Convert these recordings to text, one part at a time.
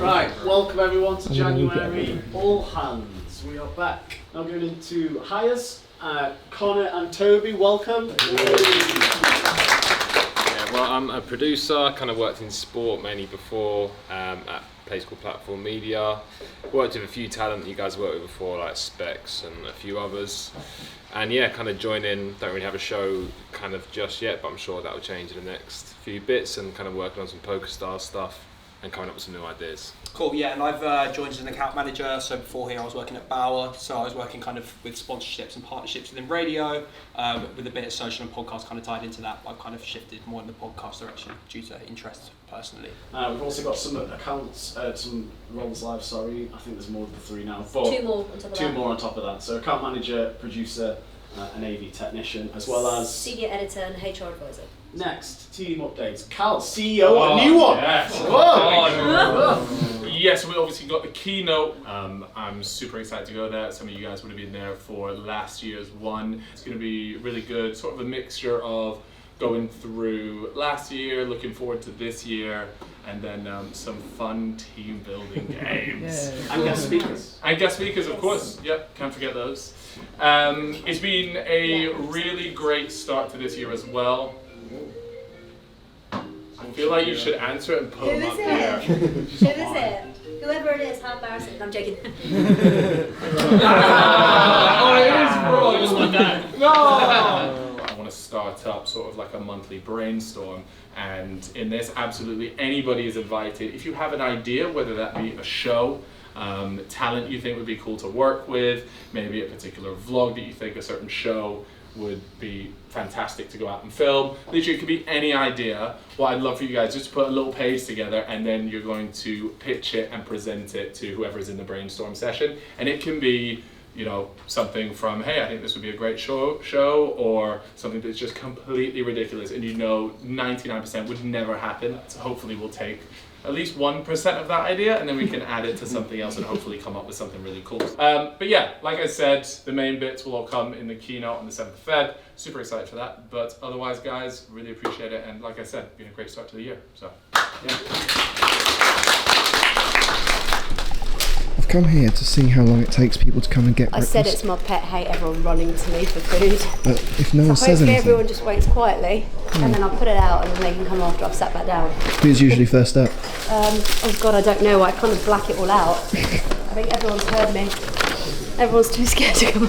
Right, welcome everyone to January All Hands. We are back. Now going into hires. Connor and Toby, welcome. Well, I'm a producer, kind of worked in sport mainly before, at a place called Platform Media. Worked with a few talent that you guys worked with before, like Specs and a few others. And yeah, kind of join in, don't really have a show kind of just yet, but I'm sure that'll change in the next few bits, and kind of working on some poker style stuff and coming up with some new ideas. Cool, yeah, and I've joined as an account manager. So before here I was working at Bauer, so I was working kind of with sponsorships and partnerships within radio, with a bit of social and podcast kind of tied into that. I've kind of shifted more in the podcast direction due to interest personally. We've also got some accounts, some roles live, sorry, I think there's more than 3 now. But two more on top of that. Two more on top of that. So account manager, producer, an AV technician, as well as senior editor and HR advisor. Next, team updates. Cal, CEO, a new one. Yes. Whoa. Yes, we obviously got the Keynote. I'm super excited to go there. Some of you guys would have been there for last year's one. It's going to be really good, sort of a mixture of going through last year, looking forward to this year, and then some fun team building games. And guest speakers. And guest speakers, of course. Yep, can't forget those. It's been a really great start to this year as well. I feel like you should answer it and put them up here. Who is it? Whoever it is, how embarrassing. I'm joking. Oh, it is, bro. Just like that. No! I want to start up sort of like a monthly brainstorm, and in this, absolutely anybody is invited. If you have an idea, whether that be a show, talent you think would be cool to work with, maybe a particular vlog that you think a certain show would be fantastic to go out and film. Literally, it could be any idea. What I'd love for you guys just to put a little page together, and then you're going to pitch it and present it to whoever's in the brainstorm session. And it can be, you know, something from, hey, I think this would be a great show, or something that's just completely ridiculous and you know 99% would never happen. So hopefully we'll take at least 1% of that idea, and then we can add it to something else and hopefully come up with something really cool. But yeah, like I said, the main bits will all come in the keynote on the 7th of Feb. Super excited for that. But otherwise, guys, really appreciate it. And like I said, been a great start to the year. So, yeah. I've come here to see how long it takes people to come and get I breakfast. said it's my pet hate, everyone running to me for food. But if no one So says hopefully anything, everyone just waits quietly, and then I'll put it out, and then they can come after I've sat back down. who's usually first up? Oh God, I don't know. I kind of black it all out. I think everyone's heard me. Everyone's too scared to come.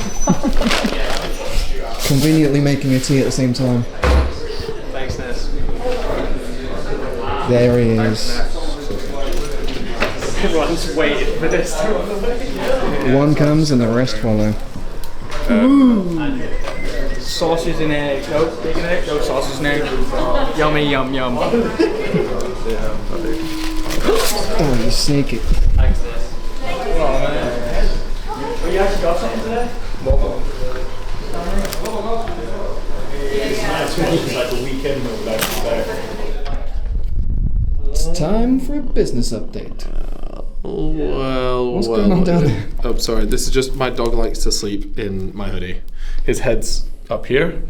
Conveniently making a tea at the same time. Thanks, Ness. There he is. Everyone's waiting for this. One comes and the rest follow. Sausage and egg. No bacon egg. No sausage and egg. Yummy, yum, yum. Oh, you sneaky. Thanks, Ness. Oh, man. Oh, you actually got something today? It's time for a business update. Well, What's going on down there? Oh, sorry. This is just my dog likes to sleep in my hoodie. His head's up here.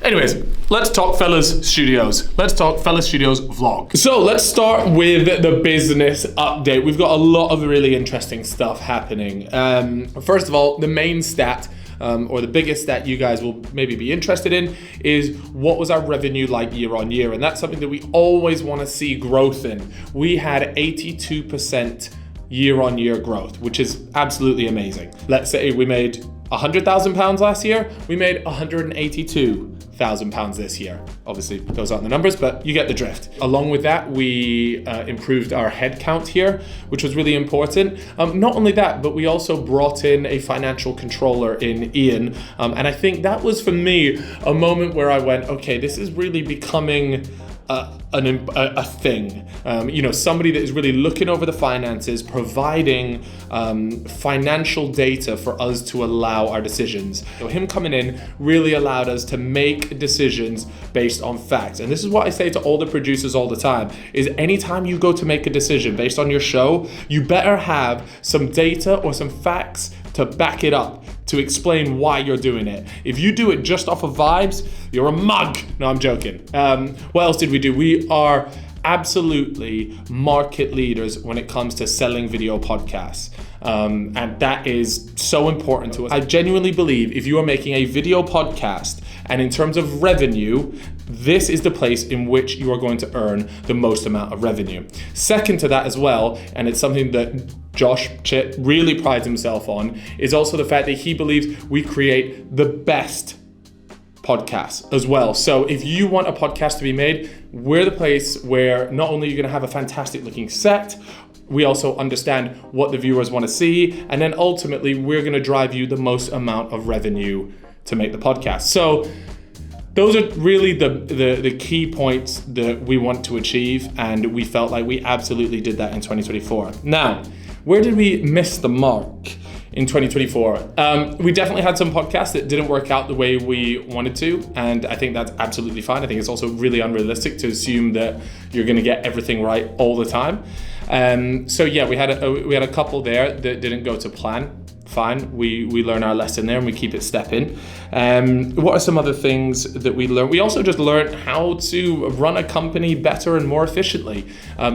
Anyways, let's talk Fellas Studios. Let's talk Fellas Studios vlog. So let's start with the business update. We've got a lot of really interesting stuff happening. First of all, the main stat, or the biggest stat you guys will maybe be interested in, is what was our revenue like year on year? And that's something that we always want to see growth in. We had 82% year-on-year growth, which is absolutely amazing. Let's say we made £100,000 last year, we made £182,000 this year. Obviously, those aren't the numbers, but you get the drift. Along with that, we improved our head count here, which was really important. Not only that, but we also brought in a financial controller in Ian. And I think that was, for me, a moment where I went, okay, this is really becoming a thing. You know, somebody that is really looking over the finances, providing financial data for us to allow our decisions. So him coming in really allowed us to make decisions based on facts. And this is what I say to all the producers all the time, is anytime you go to make a decision based on your show, you better have some data or some facts to back it up, to explain why you're doing it. If you do it just off of vibes, you're a mug. No, I'm joking. What else did we do? We are absolutely market leaders when it comes to selling video podcasts. And that is so important to us. I genuinely believe if you are making a video podcast, and in terms of revenue, this is the place in which you are going to earn the most amount of revenue. Second to that as well, and it's something that Josh Chit really prides himself on, is also the fact that he believes we create the best podcasts as well. So if you want a podcast to be made, we're the place where not only you're going to have a fantastic looking set, we also understand what the viewers want to see, and then ultimately we're going to drive you the most amount of revenue to make the podcast. So those are really the key points that we want to achieve, and we felt like we absolutely did that in 2024. Now, where did we miss the mark in 2024? We definitely had some podcasts that didn't work out the way we wanted to, and I think that's absolutely fine. I think it's also really unrealistic to assume that you're going to get everything right all the time. So yeah, we had a couple there that didn't go to plan. Fine, we learn our lesson there and we keep it stepping. What are some other things that we learned? We also just learned how to run a company better and more efficiently.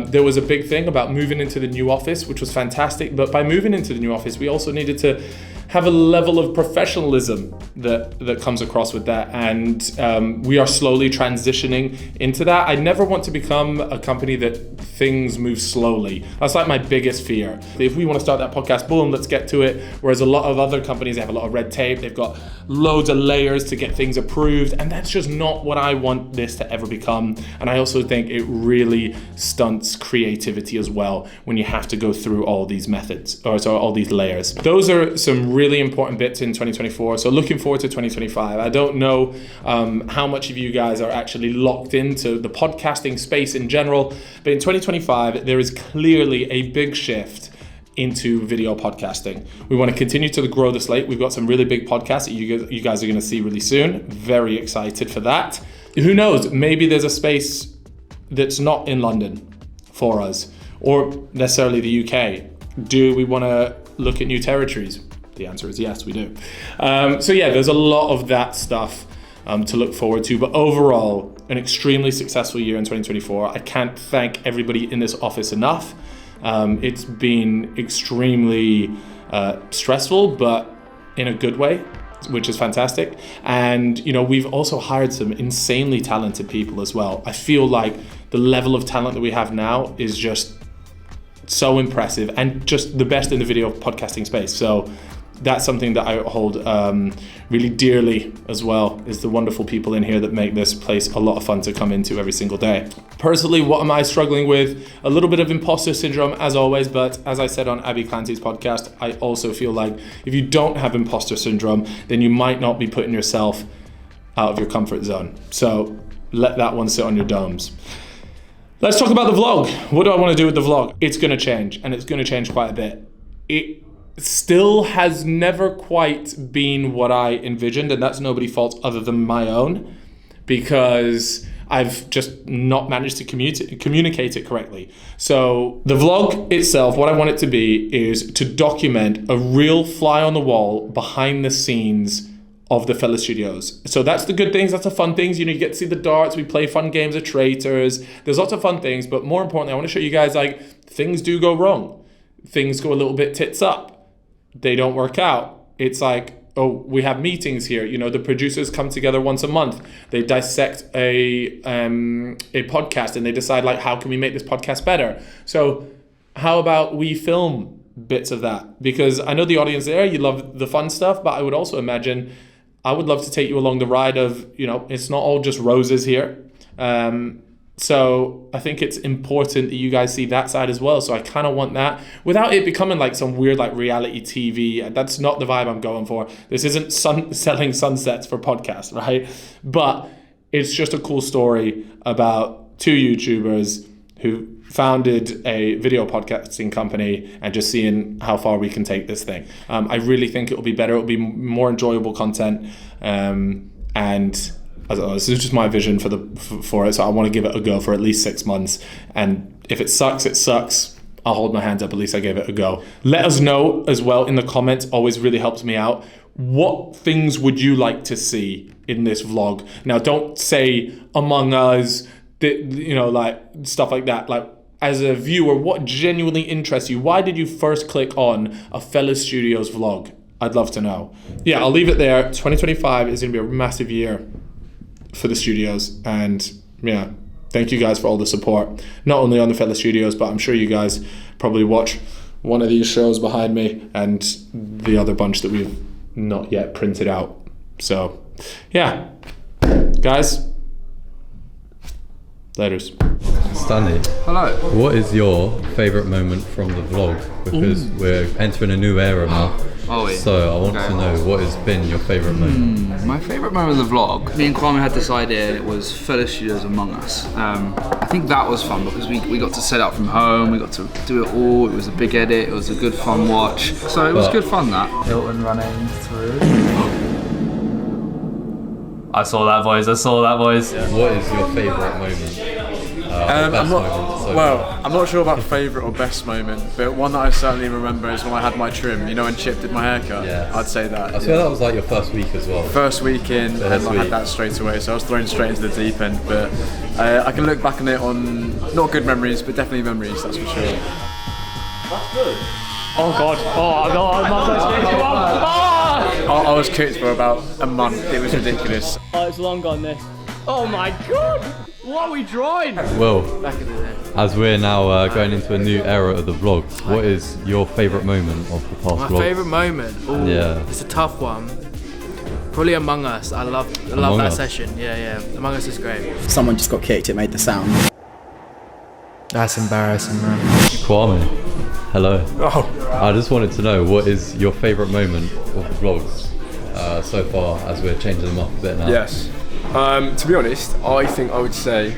There was a big thing about moving into the new office, which was fantastic, but by moving into the new office, we also needed to have a level of professionalism that comes across with that, and we are slowly transitioning into that. I never want to become a company that things move slowly. That's like my biggest fear. If we want to start that podcast, boom, let's get to it. Whereas a lot of other companies, they have a lot of red tape, they've got loads of layers to get things approved, and that's just not what I want this to ever become. And I also think it really stunts creativity as well when you have to go through all these methods, or so all these layers. Those are some really important bits in 2024. So looking forward to 2025. I don't know how much of you guys are actually locked into the podcasting space in general, but in 2025, there is clearly a big shift into video podcasting. We want to continue to grow the slate. We've got some really big podcasts that you guys are going to see really soon. Very excited for that. Who knows? Maybe there's a space that's not in London for us, or necessarily the UK. Do we want to look at new territories? The answer is yes, we do. So yeah, there's a lot of that stuff to look forward to. But overall, an extremely successful year in 2024. I can't thank everybody in this office enough. It's been extremely stressful, but in a good way, which is fantastic. And, you know, we've also hired some insanely talented people as well. I feel like the level of talent that we have now is just so impressive and just the best in the video podcasting space. So that's something that I hold really dearly as well, is the wonderful people in here that make this place a lot of fun to come into every single day. Personally, what am I struggling with? A little bit of imposter syndrome as always, but as I said on Abby Clancy's podcast, I also feel like if you don't have imposter syndrome, then you might not be putting yourself out of your comfort zone. So let that one sit on your domes. Let's talk about the vlog. What do I want to do with the vlog? It's going to change, and it's going to change quite a bit. It still has never quite been what I envisioned, and that's nobody's fault other than my own, because I've just not managed to communicate it correctly. So the vlog itself, what I want it to be is to document a real fly on the wall behind the scenes of the Fella Studios. So that's the good things, that's the fun things. You know, you get to see the darts, we play fun games of traitors. There's lots of fun things, but more importantly, I want to show you guys, like, things do go wrong. Things go a little bit tits up. They don't work out. It's like, oh, we have meetings here. You know, the producers come together once a month. They dissect a podcast and they decide, like, how can we make this podcast better? So how about we film bits of that? Because I know the audience there, you love the fun stuff, but I would also imagine I would love to take you along the ride of, you know, it's not all just roses here. So I think it's important that you guys see that side as well. So I kind of want that without it becoming like some weird like reality TV. That's not the vibe I'm going for. This isn't selling sunsets for podcasts, right? But it's just a cool story about two YouTubers who founded a video podcasting company and just seeing how far we can take this thing. I really think it will be better. It will be more enjoyable content. And I don't know, this is just my vision for it, so I want to give it a go for at least 6 months. And if it sucks, it sucks. I'll hold my hands up, at least I gave it a go. Let us know as well in the comments, always really helps me out. What things would you like to see in this vlog? Now, don't say Among Us, like stuff like that. Like, as a viewer, what genuinely interests you? Why did you first click on a Fellas Studios vlog? I'd love to know. Yeah, I'll leave it there. 2025 is going to be a massive year for the studios, and yeah, thank you guys for all the support. Not only on the Fellas Studios, but I'm sure you guys probably watch one of these shows behind me and the other bunch that we've not yet printed out. So, yeah, guys, laters. Stanley. Hello. What is your favourite moment from the vlog? Because we're entering a new era now. Oh, yeah. So I want to know what has been your favourite moment. My favourite moment of the vlog, me and Kwame had this idea, and it was Fellas Studios Among Us. I think that was fun because we got to set up from home, we got to do it all, it was a big edit, it was a good fun watch. So it was good fun, that. Hilton running through. I saw that, boys. What is your favourite moment? I'm not sure about favourite or best moment, but one that I certainly remember is when I had my trim, when Chip did my haircut. Yeah. I'd say that. I swear that was like your first week as well. First week in, and I had that straight away, so I was thrown straight into the deep end, but I can look back on it on, not good memories, but definitely memories, that's for sure. That's good. Oh God. Oh God. I was cooked for about a month, it was ridiculous. Oh, it's long gone, this. Oh my God. What are we drawing? Well, as we're now going into a new era of the vlogs, what is your favourite moment of the past vlogs? My favourite moment? Ooh, yeah. It's a tough one. Probably Among Us. I love that session. Yeah. Among Us is great. Someone just got kicked, it made the sound. That's embarrassing, man. Kwame, hello. Oh. I just wanted to know, what is your favourite moment of the vlogs so far, as we're changing them up a bit now? Yes. To be honest, I think I would say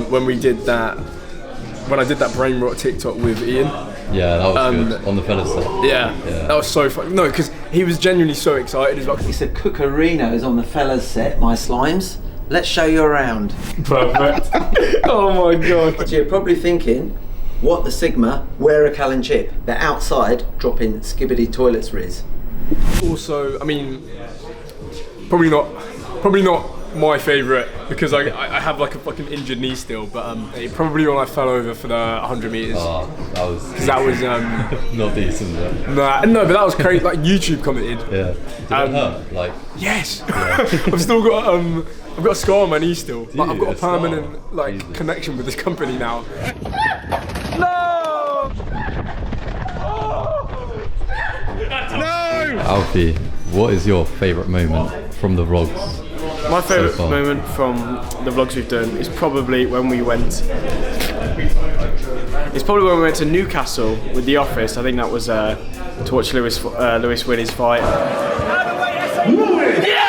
when I did that brain rot TikTok with Ian. Yeah, that was good, on the Fellas set. Yeah, that was so fun. No, because he was genuinely so excited. He said, Cucarinos on the Fellas set, my slimes. Let's show you around. Perfect. Oh my God. So you're probably thinking, what the Sigma, where a Cal and Chip? They're outside dropping skibbity toilets riz. Also, I mean, probably not my favourite, because I have like a fucking injured knee still, but probably when I fell over for the 100 metres. Oh, that was not decent. No, but that was crazy. Like, YouTube commented. Yeah. Did it hurt? Like. Yes. Yeah. I've still got I've got a scar on my knee still. Like, I've got a permanent Jesus. connection with this company now. No! No! Alfie, what is your favourite moment from the vlogs? My favourite moment from the vlogs we've done is probably when we went to Newcastle with the office. I think that was to watch Lewis win his fight. Yeah!